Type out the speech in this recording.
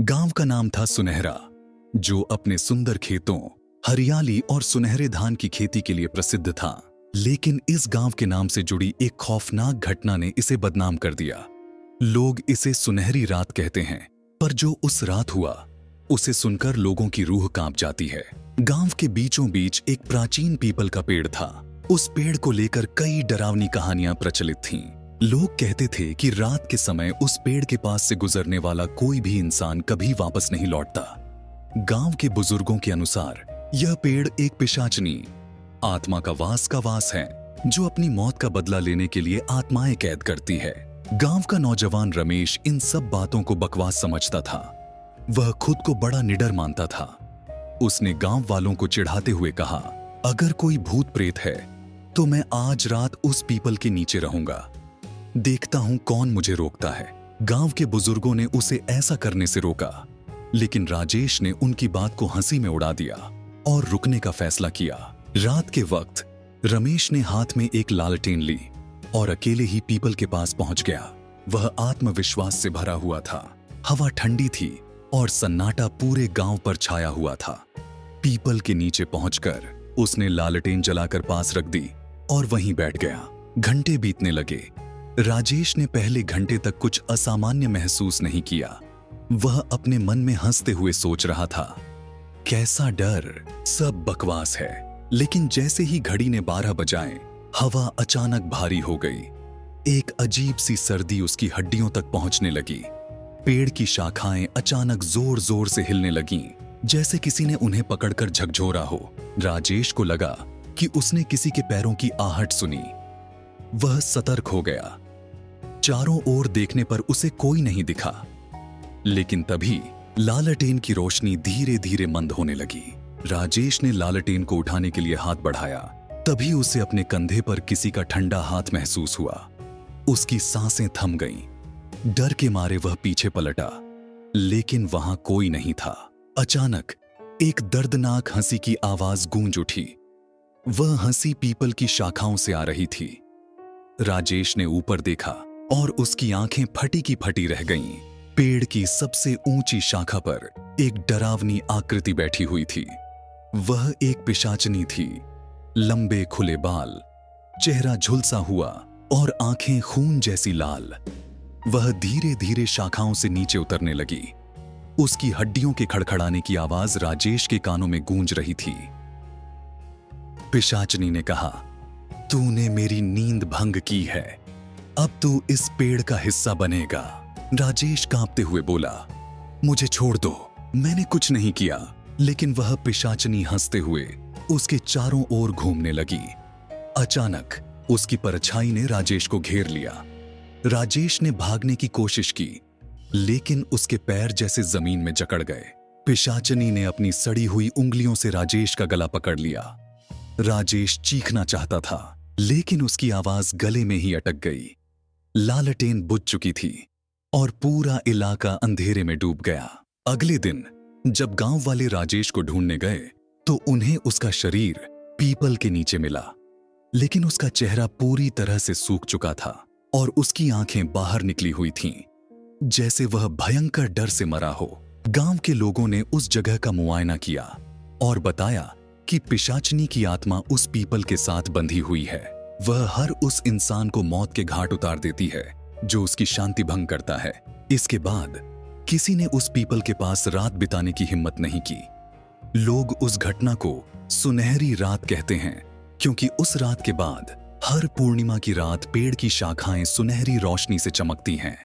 गांव का नाम था सुनहरा, जो अपने सुंदर खेतों, हरियाली और सुनहरे धान की खेती के लिए प्रसिद्ध था। लेकिन इस गांव के नाम से जुड़ी एक खौफनाक घटना ने इसे बदनाम कर दिया। लोग इसे सुनहरी रात कहते हैं, पर जो उस रात हुआ उसे सुनकर लोगों की रूह कांप जाती है। गांव के बीचों बीच एक प्राचीन पीपल का पेड़ था। उस पेड़ को लेकर कई डरावनी कहानियां प्रचलित थीं। लोग कहते थे कि रात के समय उस पेड़ के पास से गुजरने वाला कोई भी इंसान कभी वापस नहीं लौटता। गांव के बुजुर्गों के अनुसार यह पेड़ एक पिशाचनी आत्मा का वास है, जो अपनी मौत का बदला लेने के लिए आत्माएं कैद करती है। गांव का नौजवान रमेश इन सब बातों को बकवास समझता था। वह खुद को बड़ा निडर मानता था। उसने गांव वालों को चिढ़ाते हुए कहा, अगर कोई भूत प्रेत है तो मैं आज रात उस पीपल के नीचे रहूंगा। देखता हूं कौन मुझे रोकता है। गांव के बुजुर्गों ने उसे ऐसा करने से रोका, लेकिन राजेश ने उनकी बात को हंसी में उड़ा दिया और रुकने का फैसला किया। रात के वक्त रमेश ने हाथ में एक लालटेन ली और अकेले ही पीपल के पास पहुंच गया। वह आत्मविश्वास से भरा हुआ था। हवा ठंडी थी और सन्नाटा पूरे गांव पर छाया हुआ था। पीपल के नीचे पहुंचकर उसने लालटेन जलाकर पास रख दी और वहीं बैठ गया। घंटे बीतने लगे। राजेश ने पहले घंटे तक कुछ असामान्य महसूस नहीं किया। वह अपने मन में हंसते हुए सोच रहा था, कैसा डर, सब बकवास है। लेकिन जैसे ही घड़ी ने 12 बजाए, हवा अचानक भारी हो गई। एक अजीब सी सर्दी उसकी हड्डियों तक पहुंचने लगी। पेड़ की शाखाएं अचानक जोर जोर से हिलने लगीं, जैसे किसी ने उन्हें पकड़कर झकझोरा हो। राजेश को लगा कि उसने किसी के पैरों की आहट सुनी। वह सतर्क हो गया। चारों ओर देखने पर उसे कोई नहीं दिखा, लेकिन तभी लालटेन की रोशनी धीरे धीरे मंद होने लगी। राजेश ने लालटेन को उठाने के लिए हाथ बढ़ाया। तभी उसे अपने कंधे पर किसी का ठंडा हाथ महसूस हुआ। उसकी सांसें थम गईं। डर के मारे वह पीछे पलटा, लेकिन वहां कोई नहीं था। अचानक एक दर्दनाक हंसी की आवाज गूंज उठी। वह हंसी पीपल की शाखाओं से आ रही थी। राजेश ने ऊपर देखा और उसकी आंखें फटी की फटी रह गईं। पेड़ की सबसे ऊंची शाखा पर एक डरावनी आकृति बैठी हुई थी। वह एक पिशाचनी थी। लंबे खुले बाल, चेहरा झुलसा हुआ और आंखें खून जैसी लाल। वह धीरे धीरे शाखाओं से नीचे उतरने लगी। उसकी हड्डियों के खड़खड़ाने की आवाज राजेश के कानों में गूंज रही थी। पिशाचनी ने कहा, तूने मेरी नींद भंग की है, अब तू इस पेड़ का हिस्सा बनेगा। राजेश कांपते हुए बोला, मुझे छोड़ दो, मैंने कुछ नहीं किया। लेकिन वह पिशाचनी हंसते हुए उसके चारों ओर घूमने लगी। अचानक उसकी परछाई ने राजेश को घेर लिया। राजेश ने भागने की कोशिश की, लेकिन उसके पैर जैसे जमीन में जकड़ गए। पिशाचनी ने अपनी सड़ी हुई उंगलियों से राजेश का गला पकड़ लिया। राजेश चीखना चाहता था, लेकिन उसकी आवाज गले में ही अटक गई। लालटेन बुझ चुकी थी और पूरा इलाका अंधेरे में डूब गया। अगले दिन जब गांव वाले राजेश को ढूंढने गए, तो उन्हें उसका शरीर पीपल के नीचे मिला, लेकिन उसका चेहरा पूरी तरह से सूख चुका था और उसकी आंखें बाहर निकली हुई थीं, जैसे वह भयंकर डर से मरा हो। गांव के लोगों ने उस जगह का मुआयना किया और बताया कि पिशाचनी की आत्मा उस पीपल के साथ बंधी हुई है। वह हर उस इंसान को मौत के घाट उतार देती है जो उसकी शांति भंग करता है। इसके बाद किसी ने उस पीपल के पास रात बिताने की हिम्मत नहीं की। लोग उस घटना को सुनहरी रात कहते हैं, क्योंकि उस रात के बाद हर पूर्णिमा की रात पेड़ की शाखाएं सुनहरी रोशनी से चमकती हैं।